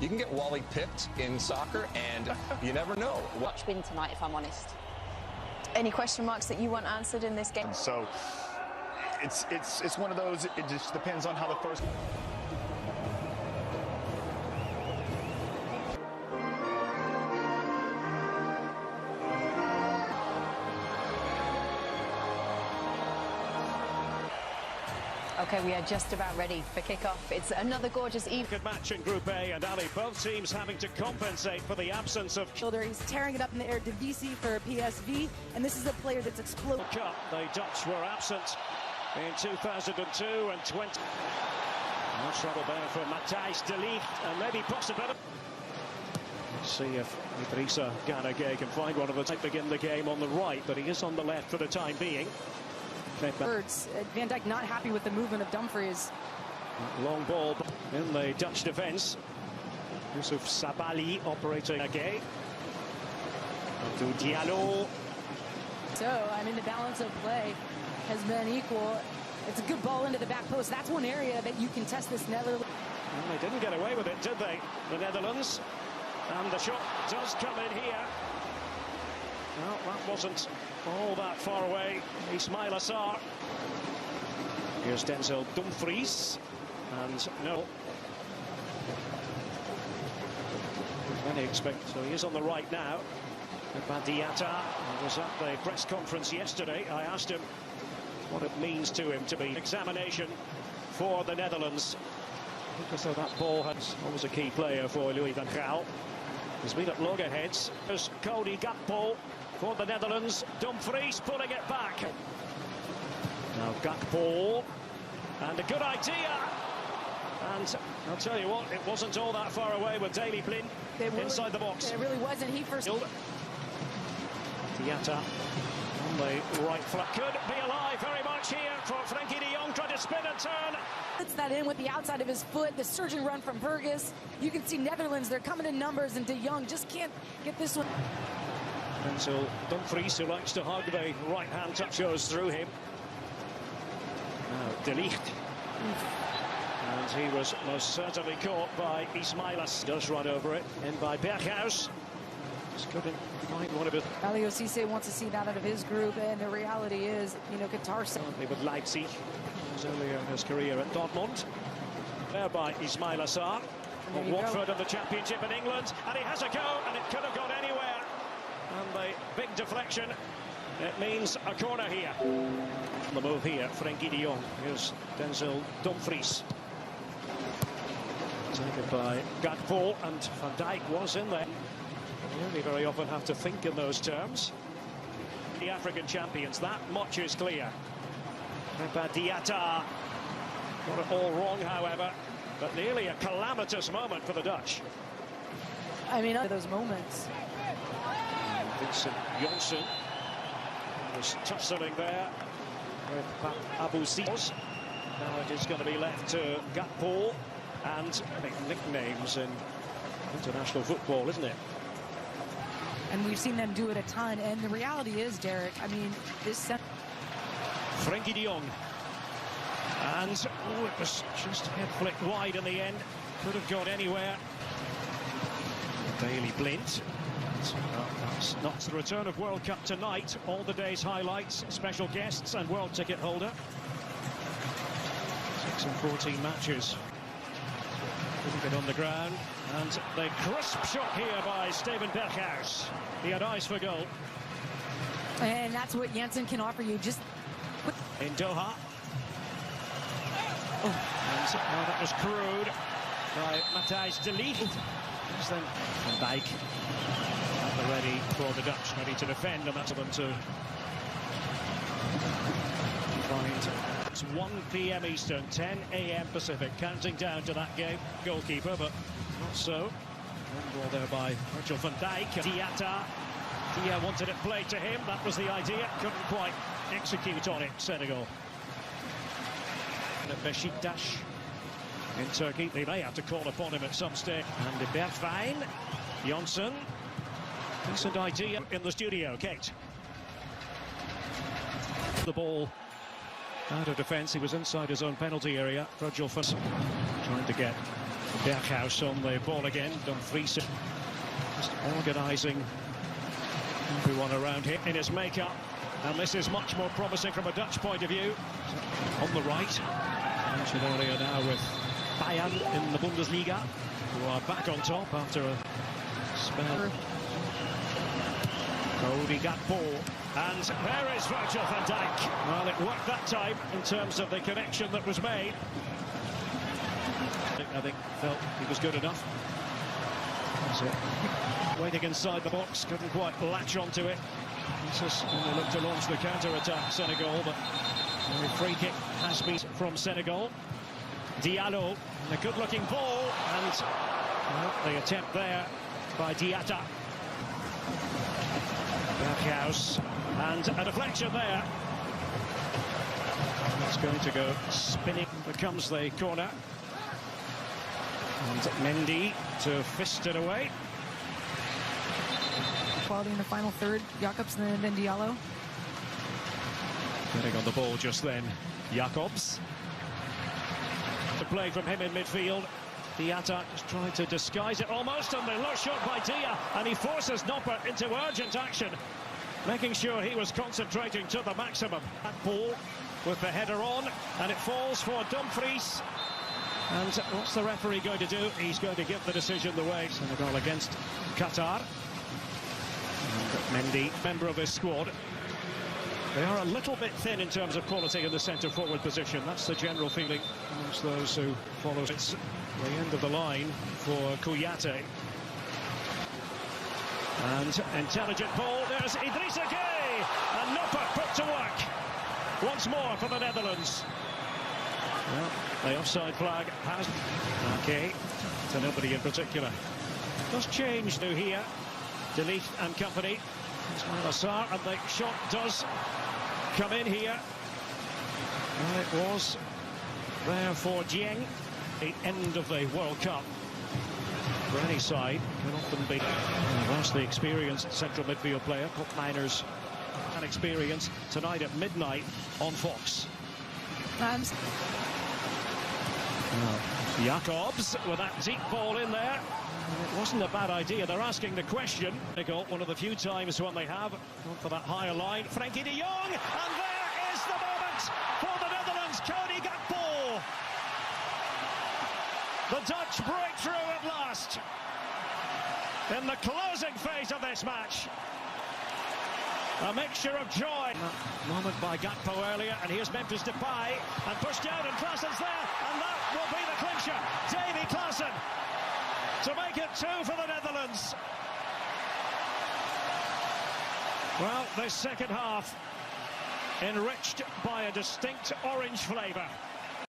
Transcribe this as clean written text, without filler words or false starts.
You can get Wally pipped in soccer, and you never know. Watch win tonight, if I'm honest. Any question marks that you want answered in this game? So it's one of those, it just depends on how the first... Okay, we are just about ready for kickoff. It's another gorgeous evening. Good match in Group A, and Ali, both teams having to compensate for the absence of... He's tearing it up in the air to VC for PSV, and this is a player that's exploded. Cup, the Dutch were absent in 2002 and 20. No trouble there for Matthijs de Ligt, and maybe possibility. Let's see if Idrissa Gana Gueye can find one of the... begin the game on the right, but he is on the left for the time being. Birds. Van Dijk not happy with the movement of Dumfries. Long ball in the Dutch defence. Yusuf Sabali operating again. To Diallo. So, I mean, the balance of play has been equal. It's a good ball into the back post. That's one area that you can test this Netherlands. Well, they didn't get away with it, did they? The Netherlands. And the shot does come in here. No, that wasn't all that far away. Ismail Assar. Here's Denzel Dumfries. And no. Many expect, so he is on the right now. Badiata was at the press conference yesterday. I asked him what it means to him to be examination for the Netherlands. Because though that ball was always a key player for Louis van Gaal. He's been at loggerheads. There's Cody Gakpo for the Netherlands. Dumfries pulling it back. Now Gakpo. And a good idea. And I'll tell you what, it wasn't all that far away with Daley Blind inside the box. It really wasn't. He first... Diatta on the right flank. Could be alive very much here for Frenkie de Jong, trying to spin and turn. Puts that in with the outside of his foot. The surging run from Burgess. You can see Netherlands, they're coming in numbers, and de Jong just can't get this one. And so Dumfries, who likes to hug the right-hand touch, goes through him. Now De Ligt. And he was most certainly caught by Ismailas. Does run over it. In by Berghuis. Just couldn't find one of his. Aliou Cisse wants to see that out of his group, and the reality is, you know, Qatar... With Leipzig. Was earlier in his career at Dortmund. There by Ismail Assar. Watford in the Championship in England. And he has a go, and it could have gone anywhere. And the big deflection. It means a corner here. On the move here, Frenkie de Jong. Here's Denzel Dumfries. Taken by Gakpo, and Van Dijk was in there. You only very often have to think in those terms. The African champions, that much is clear. Diatta got it all wrong, however, but nearly a calamitous moment for the Dutch. I mean, those moments. Vincent Janssen was tussling there with Abu Zis. Now it is going to be left to Gakpo, and I think nicknames in international football, isn't it? And we've seen them do it a ton, and the reality is, Derek, I mean, this... Frenkie de Jong. And oh, it was just head flicked wide in the end. Could have gone anywhere. Daley Blind. That's not the return of World Cup tonight. All the day's highlights, special guests and world ticket holder. 6 and 14 matches. Couldn't get on the ground. And the crisp shot here by Steven Berghuis. He had eyes for goal. And that's what Janssen can offer you. Just in Doha. Oh. And now that was crude by Matthijs de Ligt. Then Van Dijk at the ready for the Dutch, ready to defend, and that's for them to find. It's 1 p.m. Eastern, 10 a.m. Pacific, counting down to that game. Goalkeeper, but not so. One ball there by Virgil van Dijk. Diatta. Dia wanted it played to him. That was the idea. Couldn't quite execute on it, Senegal. And at Beşiktaş in Turkey, they may have to call upon him at some stage. And de Bergwijn, Janssen. Decent idea in the studio, Kate. The ball out of defence. He was inside his own penalty area. Virgil van Dijk trying to get Berghuis on the ball again. Dumfries just organising everyone around him in his makeup. And this is much more promising from a Dutch point of view. On the right, mentioned earlier now with Bayern in the Bundesliga, who are back on top after a spell. Cody Gakpo, and there is Virgil van Dijk. Well, it worked that time in terms of the connection that was made. I think felt he was good enough. Waiting inside the box, couldn't quite latch onto it. They look to launch the counter-attack, Senegal, but the free kick has been from Senegal. Diallo, a good-looking ball, and the attempt there by Diatta. Berghuis, and a deflection there. It's going to go spinning. Becomes the corner. And Mendy to fist it away. Quality in the final third. Jacobs and then Diallo. Getting on the ball just then. Jacobs. The play from him in midfield. Diatta just trying to disguise it almost, and the low shot by Dia, and he forces Noppert into urgent action, making sure he was concentrating to the maximum. That ball with the header on, and it falls for Dumfries. And what's the referee going to do? He's going to give the decision the way. Senegal against Qatar. And Mendy, member of his squad. They are a little bit thin in terms of quality in the centre-forward position. That's the general feeling amongst those who follow. It's the end of the line for Kouyaté. And intelligent ball. There's Idrissa Gueye. And Noppert put to work. Once more for the Netherlands. Well, the offside flag has... Okay, to nobody in particular. Does change now here. Delete and company. Ismail Assar, and the shot does come in here. Well, it was there for Dieng. The end of the World Cup for any side can often be a vastly experienced central midfield player. Cup miners and experience tonight at midnight on Fox. Jacobs with that deep ball in there. It wasn't a bad idea. They're asking the question. They got one of the few times when they have gone for that higher line. Frankie de Jong, and there is the moment for the Netherlands. Cody Gakpo. The Dutch breakthrough at last in the closing phase of this match. A mixture of joy. Moment by Gakpo earlier, and here's Memphis Depay, and pushed out, and Klaasen's there, and that will be the clincher. Davy Klaasen to make it 2 for the Netherlands. Well, this second half enriched by a distinct orange flavour.